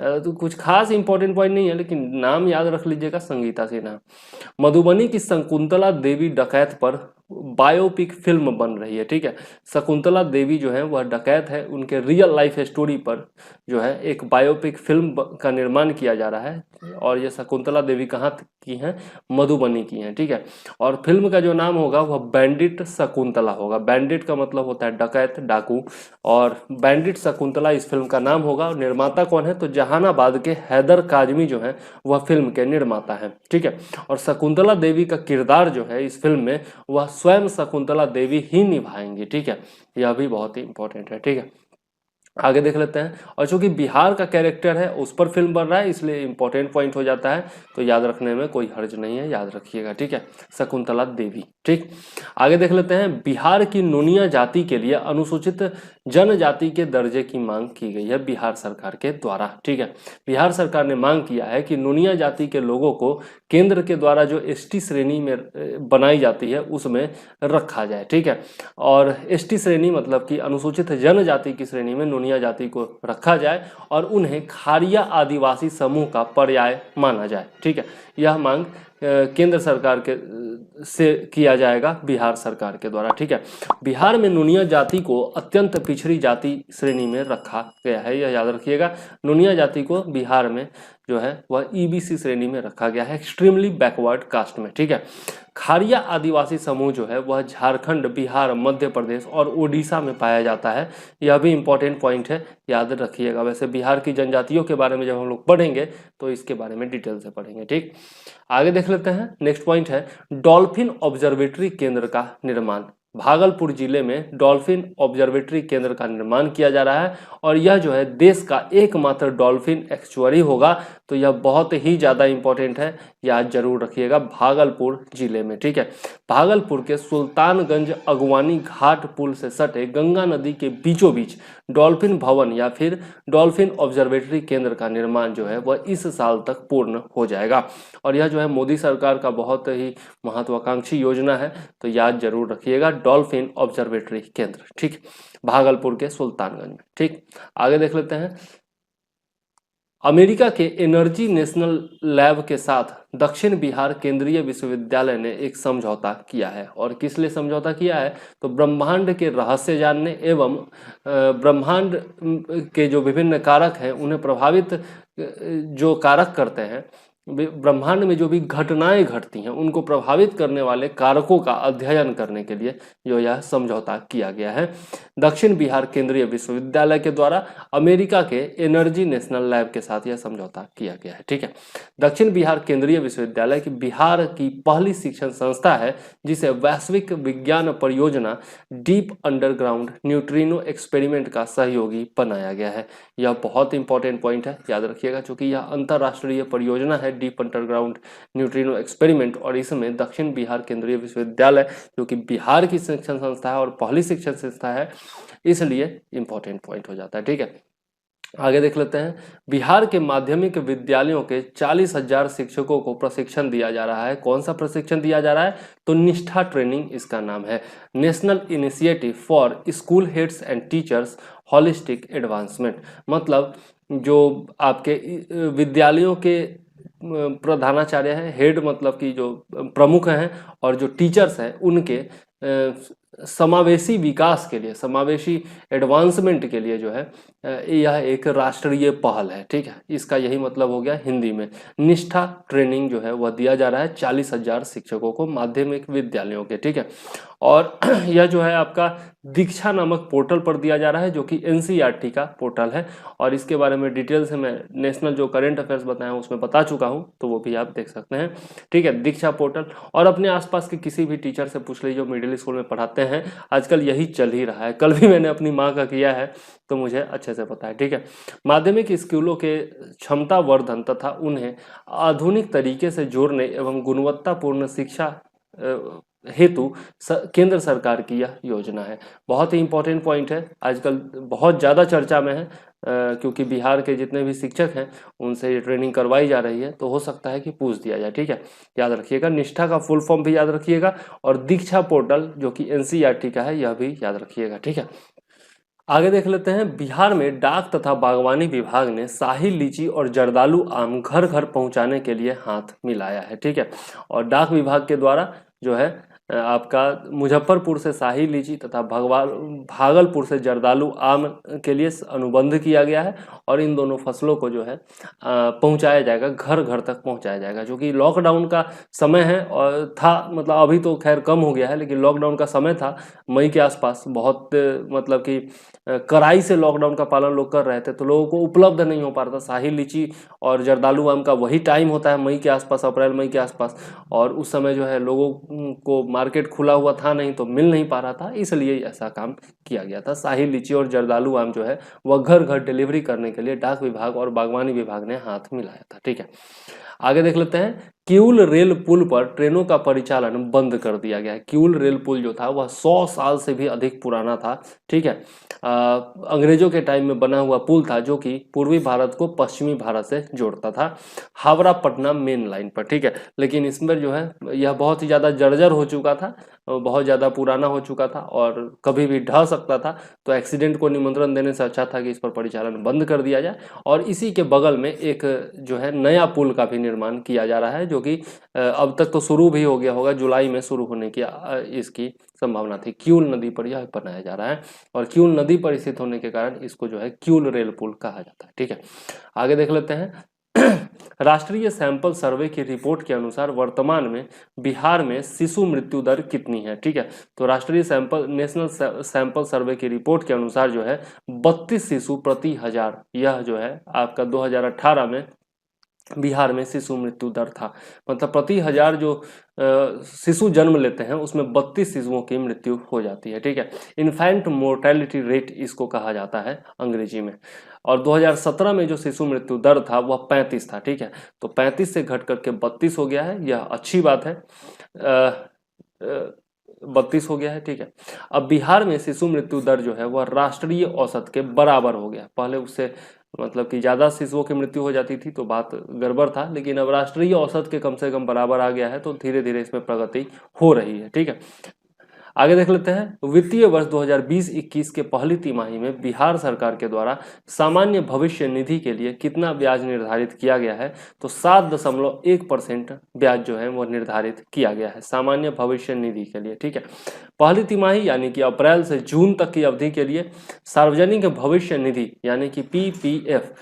तो कुछ खास इंपॉर्टेंट पॉइंट नहीं है, लेकिन नाम याद रख लीजिएगा, संगीता सिन्हा। मधुबनी की शकुंतला देवी डकैत पर बायोपिक फिल्म बन रही है। ठीक है, शकुंतला देवी जो है वह डकैत है, उनके रियल लाइफ स्टोरी पर जो है एक बायोपिक फिल्म का निर्माण किया जा रहा है। और ये शकुंतला देवी कहाँ की हैं? मधुबनी की हैं। ठीक है, और फिल्म का जो नाम होगा वह बैंडिट शकुंतला होगा। बैंडिट का मतलब होता है डकैत, डाकू, और बैंडिट शकुंतला इस फिल्म का नाम होगा। और निर्माता कौन है? तो जहानाबाद के हैदर काजमी जो है वह फिल्म के निर्माता हैं। ठीक है, और शकुंतला देवी का किरदार जो है इस फिल्म में वह स्वयं शकुंतला देवी ही निभाएंगी। ठीक है, यह भी बहुत ही इंपॉर्टेंट है। ठीक है, आगे देख लेते हैं। और चूंकि बिहार का कैरेक्टर है उस पर फिल्म बन रहा है, इसलिए इंपॉर्टेंट पॉइंट हो जाता है, तो याद रखने में कोई हर्ज नहीं है, याद रखिएगा। ठीक है, शकुंतला देवी। ठीक, आगे देख लेते हैं। बिहार की नोनिया जाति के लिए अनुसूचित जनजाति के दर्जे की मांग की गई है बिहार सरकार के द्वारा। ठीक है, बिहार सरकार ने मांग किया है कि नोनिया जाति के लोगों को केंद्र के द्वारा जो एसटी श्रेणी में बनाई जाती है उसमें रखा जाए। ठीक है, और एसटी श्रेणी मतलब कि अनुसूचित जनजाति की श्रेणी में नोनिया जाति को रखा जाए और उन्हें खारिया आदिवासी समूह का पर्याय माना जाए। ठीक है, यह मांग केंद्र सरकार के से किया जाएगा बिहार सरकार के द्वारा। ठीक है, बिहार में नोनिया जाति को अत्यंत पिछड़ी जाति श्रेणी में रखा गया है, यह याद रखिएगा। नोनिया जाति को बिहार में जो है वह ईबीसी श्रेणी में रखा गया है, एक्सट्रीमली बैकवर्ड कास्ट में। ठीक है, खारिया आदिवासी समूह जो है वह झारखंड, बिहार, मध्य प्रदेश और उड़ीसा में पाया जाता है। यह भी इंपॉर्टेंट पॉइंट है, याद रखिएगा। वैसे बिहार की जनजातियों के बारे में जब हम लोग पढ़ेंगे तो इसके बारे में डिटेल से पढ़ेंगे। ठीक, आगे देख लेते हैं। नेक्स्ट पॉइंट है डॉल्फिन ऑब्जर्वेटरी केंद्र का निर्माण। भागलपुर जिले में डॉल्फिन ऑब्जर्वेटरी केंद्र का निर्माण किया जा रहा है, और यह जो है देश का एकमात्र डॉल्फिन एक्चुअरी होगा। तो यह बहुत ही ज़्यादा इंपॉर्टेंट है, याद जरूर रखिएगा, भागलपुर जिले में। ठीक है, भागलपुर के सुल्तानगंज अगवानी घाट पुल से सटे गंगा नदी के बीचों बीच डॉल्फिन भवन या फिर डॉल्फिन ऑब्जर्वेटरी केंद्र का निर्माण जो है वह इस साल तक पूर्ण हो जाएगा। और यह जो है मोदी सरकार का बहुत ही महत्वाकांक्षी योजना है, तो याद जरूर रखिएगा, डॉल्फिन ऑब्जर्वेटरी केंद्र। ठीक, भागलपुर के सुल्तानगंज में। ठीक, आगे देख लेते हैं। अमेरिका के एनर्जी नेशनल लैब के साथ दक्षिण बिहार केंद्रीय विश्वविद्यालय ने एक समझौता किया है। और किस लिए समझौता किया है? तो ब्रह्मांड के रहस्य जानने एवं ब्रह्मांड के जो विभिन्न कारक हैं उन्हें प्रभावित जो कारक करते हैं, ब्रह्मांड में जो भी घटनाएं घटती हैं उनको प्रभावित करने वाले कारकों का अध्ययन करने के लिए जो यह समझौता किया गया है दक्षिण बिहार केंद्रीय विश्वविद्यालय के द्वारा अमेरिका के एनर्जी नेशनल लैब के साथ यह समझौता किया गया है। ठीक है, दक्षिण बिहार केंद्रीय विश्वविद्यालय की बिहार की पहली शिक्षण संस्था है जिसे वैश्विक विज्ञान परियोजना डीप अंडरग्राउंड न्यूट्रिनो एक्सपेरिमेंट का सहयोगी बनाया गया है। यह बहुत इंपॉर्टेंट पॉइंट है, याद रखिएगा, क्योंकि यह अंतर्राष्ट्रीय परियोजना है डीप अंडरग्राउंड न्यूट्रिनो एक्सपेरिमेंट, और इसमें दक्षिण बिहार केंद्रीय विश्वविद्यालय जो कि बिहार की शिक्षण संस्था है और पहली शिक्षण संस्था है, इसलिए इंपॉर्टेंट पॉइंट हो जाता है। ठीक है, आगे देख लेते हैं। बिहार के माध्यमिक विद्यालयों के 40,000 शिक्षकों को प्रशिक्षण दिया जा रहा है। कौन सा प्रशिक्षण दिया जा रहा है? तो निष्ठा ट्रेनिंग इसका नाम है, national initiative for school heads and teachers holistic advancement. मतलब जो आपके विद्यालयों के प्रधानाचार्य हैं, हेड मतलब कि जो प्रमुख हैं, और जो टीचर्स हैं उनके समावेशी विकास के लिए, समावेशी एडवांसमेंट के लिए जो है यह एक राष्ट्रीय पहल है। ठीक है, इसका यही मतलब हो गया हिंदी में। निष्ठा ट्रेनिंग जो है वह दिया जा रहा है 40,000 शिक्षकों को माध्यमिक विद्यालयों के। ठीक है, और यह जो है आपका दीक्षा नामक पोर्टल पर दिया जा रहा है जो कि एनसीईआरटी का पोर्टल है, और इसके बारे में डिटेल से मैं नेशनल जो करंट अफेयर्स बताया उसमें बता चुका हूं, तो वो भी आप देख सकते हैं। ठीक है, दीक्षा पोर्टल, और अपने आसपास के किसी भी टीचर से पूछ लीजिए जो मिडिल स्कूल में पढ़ाते हैं, आजकल यही चल ही रहा है। कल भी मैंने अपनी माँ का किया है तो मुझे अच्छे से पता है। ठीक है, माध्यमिक स्कूलों के क्षमता वर्धन तथा उन्हें आधुनिक तरीके से जोड़ने एवं गुणवत्तापूर्ण शिक्षा हेतु केंद्र सरकार की यह योजना है। बहुत ही इंपॉर्टेंट पॉइंट है, आजकल बहुत ज़्यादा चर्चा में है, क्योंकि बिहार के जितने भी शिक्षक हैं उनसे ये ट्रेनिंग करवाई जा रही है, तो हो सकता है कि पूछ दिया जाए। ठीक है, याद रखिएगा, निष्ठा का फुल फॉर्म भी याद रखिएगा, और दीक्षा पोर्टल जो कि एनसीईआरटी का है यह भी याद रखिएगा। ठीक है, आगे देख लेते हैं। बिहार में डाक तथा बागवानी विभाग ने शाही लीची और जर्दालू आम घर घर पहुंचाने के लिए हाथ मिलाया है। ठीक है, और डाक विभाग के द्वारा जो है आपका मुजफ्फरपुर से शाही लीची तथा भागलपुर से जर्दालू आम के लिए अनुबंध किया गया है, और इन दोनों फसलों को जो है पहुंचाया जाएगा, घर घर तक पहुंचाया जाएगा। जो कि लॉकडाउन का समय है और था, मतलब अभी तो खैर कम हो गया है, लेकिन लॉकडाउन का समय था मई के आसपास, बहुत मतलब कि कड़ाई से लॉकडाउन का पालन लोग कर रहे थे, तो लोगों को उपलब्ध नहीं हो पा रहा था। शाही लीची और जर्दालू आम का वही टाइम होता है मई के आसपास, अप्रैल मई के आसपास, और उस समय जो है लोगों को मार्केट खुला हुआ था नहीं, तो मिल नहीं पा रहा था, इसलिए ऐसा काम किया गया था। शाही लीची और जर्दालू आम जो है वह घर घर डिलीवरी करने के लिए डाक विभाग और बागवानी विभाग ने हाथ मिलाया था। ठीक है, आगे देख लेते हैं। किऊल रेल पुल पर ट्रेनों का परिचालन बंद कर दिया गया है। किऊल रेल पुल जो था वह 100 साल से भी अधिक पुराना था। ठीक है, अंग्रेजों के टाइम में बना हुआ पुल था जो कि पूर्वी भारत को पश्चिमी भारत से जोड़ता था, हावड़ा पटना मेन लाइन पर। ठीक है, लेकिन इसमें जो है यह बहुत ही ज़्यादा जर्जर हो चुका था, बहुत ज़्यादा पुराना हो चुका था और कभी भी ढह सकता था, तो एक्सीडेंट को निमंत्रण देने से अच्छा था कि इस पर परिचालन बंद कर दिया जाए। और इसी के बगल में एक जो है नया पुल का भी निर्माण किया जा रहा है, जो कि अब तक तो शुरू भी हो गया होगा, जुलाई में शुरू होने की इसकी संभावना थी। किऊल नदी पर यह बनाया जा रहा है, और किऊल नदी पर स्थित होने के कारण इसको जो है किऊल रेल पुल कहा जाता है। ठीक है, आगे देख लेते हैं। राष्ट्रीय सैंपल सर्वे की रिपोर्ट के अनुसार वर्तमान में बिहार में शिशु मृत्यु दर कितनी है? ठीक है, तो राष्ट्रीय नेशनल सैंपल सर्वे की रिपोर्ट के अनुसार जो है 32 शिशु प्रति हजार, यह जो है आपका 2018 में बिहार में शिशु मृत्यु दर था। मतलब प्रति हजार जो शिशु जन्म लेते हैं उसमें 32 शिशुओं की मृत्यु हो जाती है। ठीक है, इन्फेंट मोर्टेलिटी रेट इसको कहा जाता है अंग्रेजी में। और 2017 में जो शिशु मृत्यु दर था वह 35 था। ठीक है, तो 35 से घट करके 32 हो गया है, यह अच्छी बात है। 32 हो गया है। ठीक है, अब बिहार में शिशु मृत्यु दर जो है वह राष्ट्रीय औसत के बराबर हो गया। पहले उससे मतलब कि ज़्यादा शिशुओं की मृत्यु हो जाती थी तो बात गड़बड़ था, लेकिन अब राष्ट्रीय औसत के कम से कम बराबर आ गया है, तो धीरे धीरे इसमें प्रगति हो रही है। ठीक है, आगे देख लेते हैं, वित्तीय वर्ष 2020-21 के पहली तिमाही में बिहार सरकार के द्वारा सामान्य भविष्य निधि के लिए कितना ब्याज निर्धारित किया गया है? तो 7.1% ब्याज जो है वो निर्धारित किया गया है सामान्य भविष्य निधि के लिए। ठीक है, पहली तिमाही यानी कि अप्रैल से जून तक की अवधि के लिए सार्वजनिक भविष्य निधि यानी कि पीपीएफ,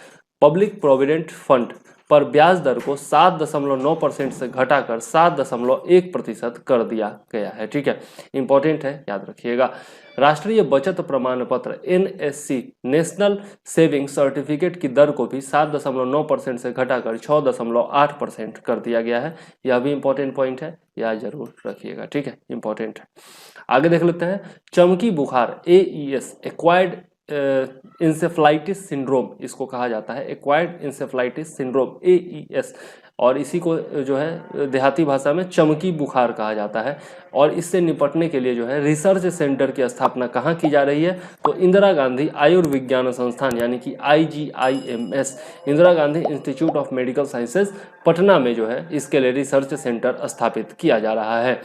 पब्लिक प्रोविडेंट फंड पर ब्याज दर को 7.9% से घटाकर 7.1% कर दिया गया है। ठीक है, इंपॉर्टेंट है, याद रखिएगा। राष्ट्रीय बचत प्रमाण पत्र एनएससी, नेशनल सेविंग सर्टिफिकेट की दर को भी 7.9% से घटाकर 6.8% कर दिया गया है। यह भी इंपॉर्टेंट पॉइंट है, याद जरूर रखिएगा। ठीक है, इंपॉर्टेंट है। आगे देख लेते हैं, चमकी बुखार एईएस, एक्वायर्ड इंसेफ्लाइटिस सिंड्रोम इसको कहा जाता है, एक्वायर्ड इंसेफ्लाइटिस सिंड्रोम एईएस, और इसी को जो है देहाती भाषा में चमकी बुखार कहा जाता है। और इससे निपटने के लिए जो है रिसर्च सेंटर की स्थापना कहाँ की जा रही है? तो इंदिरा गांधी आयुर्विज्ञान संस्थान यानी कि IGIMS, Indira Gandhi institute of medical sciences Patna में जो है इसके लिए रिसर्च सेंटर स्थापित किया जा रहा है।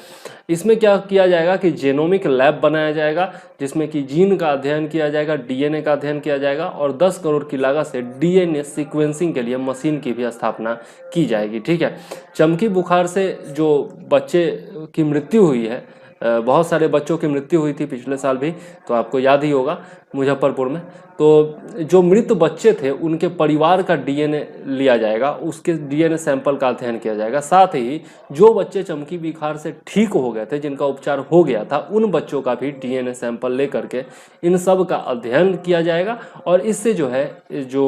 इसमें क्या किया जाएगा कि जेनोमिक लैब बनाया जाएगा जिसमें कि जीन का अध्ययन किया जाएगा, डीएनए का अध्ययन किया जाएगा, और 10 करोड़ की लागत से डीएनए सीक्वेंसिंग के लिए मशीन की भी स्थापना की जाएगी। ठीक है, चमकी बुखार से जो बच्चे की मृत्यु हुई है, बहुत सारे बच्चों की मृत्यु हुई थी पिछले साल भी, तो आपको याद ही होगा मुजफ्फरपुर में। तो जो मृत बच्चे थे उनके परिवार का डीएनए लिया जाएगा, उसके डीएनए सैंपल का अध्ययन किया जाएगा। साथ ही जो बच्चे चमकी बुखार से ठीक हो गए थे, जिनका उपचार हो गया था, उन बच्चों का भी डीएनए सैंपल लेकर के इन सब का अध्ययन किया जाएगा। और इससे जो है जो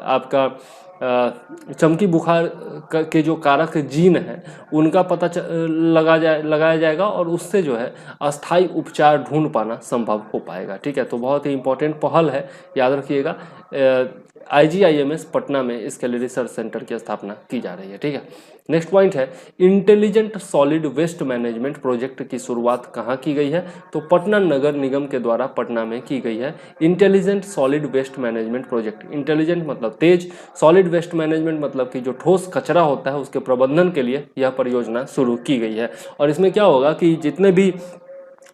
आपका चमकी बुखार के जो कारक जीन है उनका पता लगाया जाएगा, और उससे जो है अस्थायी उपचार ढूंढ पाना संभव हो पाएगा। ठीक है, तो बहुत ही इंपॉर्टेंट पहल है, याद रखिएगा। IGIMS पटना में इसके लिए रिसर्च सेंटर की स्थापना की जा रही है। ठीक है, नेक्स्ट पॉइंट है, intelligent solid waste management project की शुरुआत कहाँ की गई है? तो पटना नगर निगम के द्वारा पटना में की गई है intelligent solid waste management project. Intelligent मतलब तेज, सॉलिड वेस्ट मैनेजमेंट मतलब कि जो ठोस कचरा होता है उसके प्रबंधन के लिए यह परियोजना शुरू की गई है। और इसमें क्या होगा कि जितने भी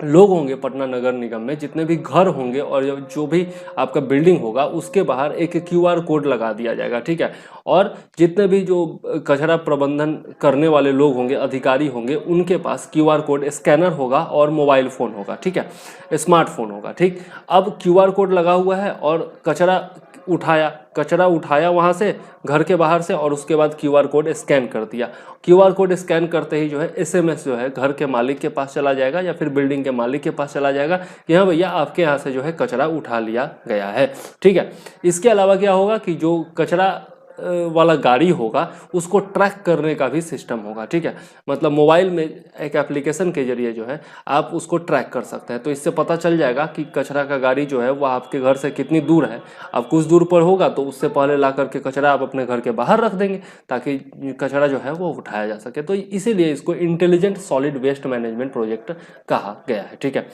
लोग होंगे पटना नगर निगम में, जितने भी घर होंगे और जो भी आपका बिल्डिंग होगा, उसके बाहर एक QR कोड लगा दिया जाएगा। ठीक है, और जितने भी जो कचरा प्रबंधन करने वाले लोग होंगे, अधिकारी होंगे, उनके पास QR कोड स्कैनर होगा और मोबाइल फ़ोन होगा। ठीक है, स्मार्टफोन होगा। ठीक, अब QR कोड लगा हुआ है और कचरा उठाया वहाँ से, घर के बाहर से, और उसके बाद QR कोड स्कैन कर दिया। QR कोड स्कैन करते ही जो है SMS जो है घर के मालिक के पास चला जाएगा या फिर बिल्डिंग के मालिक के पास चला जाएगा कि हाँ भैया आपके यहाँ से जो है कचरा उठा लिया गया है। ठीक है, इसके अलावा क्या होगा कि जो कचरा वाला गाड़ी होगा उसको ट्रैक करने का भी सिस्टम होगा। ठीक है, मतलब मोबाइल में एक एप्लीकेशन के जरिए जो है आप उसको ट्रैक कर सकते हैं। तो इससे पता चल जाएगा कि कचरा का गाड़ी जो है वो आपके घर से कितनी दूर है। अब कुछ दूर पर होगा तो उससे पहले ला करके कचरा आप अपने घर के बाहर रख देंगे ताकि कचरा जो है वो उठाया जा सके। तो इसीलिए इसको intelligent solid waste management project कहा गया है। ठीक है,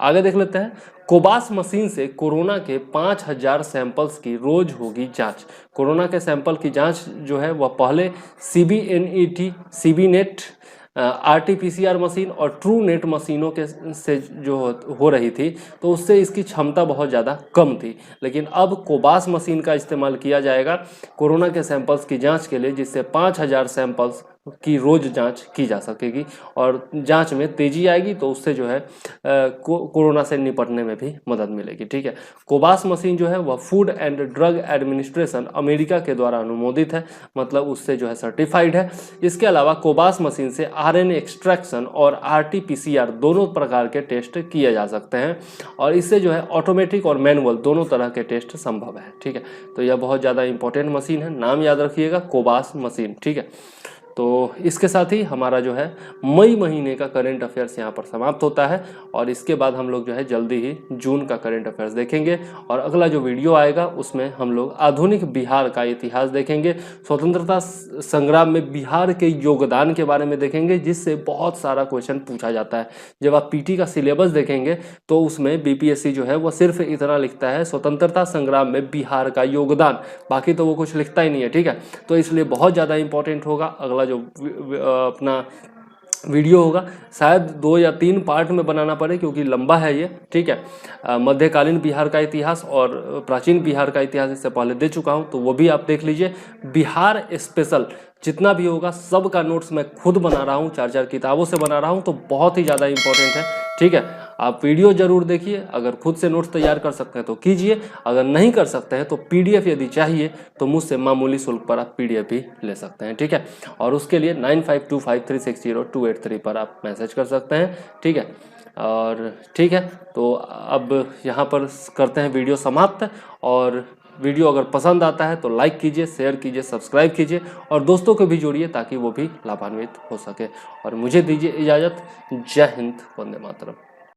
आगे देख लेते हैं, कोबास मशीन से कोरोना के 5000 सैंपल्स की रोज होगी जांच। कोरोना के सैंपल की जांच जो है वह पहले CBNET, CBNET, RT-PCR मशीन और ट्रू नेट मशीनों के से जो हो रही थी, तो उससे इसकी क्षमता बहुत ज़्यादा कम थी। लेकिन अब कोबास मशीन का इस्तेमाल किया जाएगा कोरोना के सैंपल्स की जांच के लिए, जिससे 5000 सैंपल्स की रोज जांच की जा सकेगी और जांच में तेजी आएगी। तो उससे जो है कोरोना से निपटने में भी मदद मिलेगी। ठीक है, कोबास मशीन जो है वह food and drug administration America के द्वारा अनुमोदित है, मतलब उससे जो है सर्टिफाइड है। इसके अलावा कोबास मशीन से RNA एक्सट्रैक्शन और RT-PCR दोनों प्रकार के टेस्ट किए जा सकते हैं, और इससे जो है ऑटोमेटिक और मैनुअल दोनों तरह के टेस्ट संभव है। ठीक है, तो यह बहुत ज़्यादा इंपॉर्टेंट मशीन है, नाम याद रखिएगा, कोबास मशीन। ठीक है, तो इसके साथ ही हमारा जो है मई महीने का करंट अफेयर्स यहाँ पर समाप्त होता है, और इसके बाद हम लोग जो है जल्दी ही जून का करंट अफेयर्स देखेंगे। और अगला जो वीडियो आएगा उसमें हम लोग आधुनिक बिहार का इतिहास देखेंगे, स्वतंत्रता संग्राम में बिहार के योगदान के बारे में देखेंगे, जिससे बहुत सारा क्वेश्चन पूछा जाता है। जब आप PT का सिलेबस देखेंगे तो उसमें BPSC जो है वो सिर्फ इतना लिखता है स्वतंत्रता संग्राम में बिहार का योगदान, बाकी तो वो कुछ लिखता ही नहीं है। ठीक है, तो इसलिए बहुत ज़्यादा इंपॉर्टेंट होगा अगला जो अपना वीडियो होगा, शायद 2 या 3 पार्ट में बनाना पड़े क्योंकि लंबा है ये, ठीक है। मध्यकालीन बिहार का इतिहास और प्राचीन बिहार का इतिहास इससे पहले दे चुका हूँ, तो वो भी आप देख लीजिए। बिहार स्पेशल जितना भी होगा सब का नोट्स मैं खुद बना रहा हूँ, 4-4 किताबों से बना रहा हूँ, तो बहुत ही ज़्यादा इंपॉर्टेंट है, ठीक है। आप वीडियो जरूर देखिए, अगर खुद से नोट्स तैयार कर सकते हैं तो कीजिए, अगर नहीं कर सकते हैं तो पीडीएफ यदि चाहिए तो मुझसे मामूली शुल्क पर आप पीडीएफ भी ले सकते हैं, ठीक है। और उसके लिए 9525360283 पर आप मैसेज कर सकते हैं, ठीक है। और ठीक है, तो अब यहाँ पर करते हैं वीडियो समाप्त। और वीडियो अगर पसंद आता है तो लाइक कीजिए, शेयर कीजिए, सब्सक्राइब कीजिए और दोस्तों को भी जोड़िए ताकि वो भी लाभान्वित हो सके। और मुझे दीजिए इजाज़त। जय हिंद, वंदे मातरम।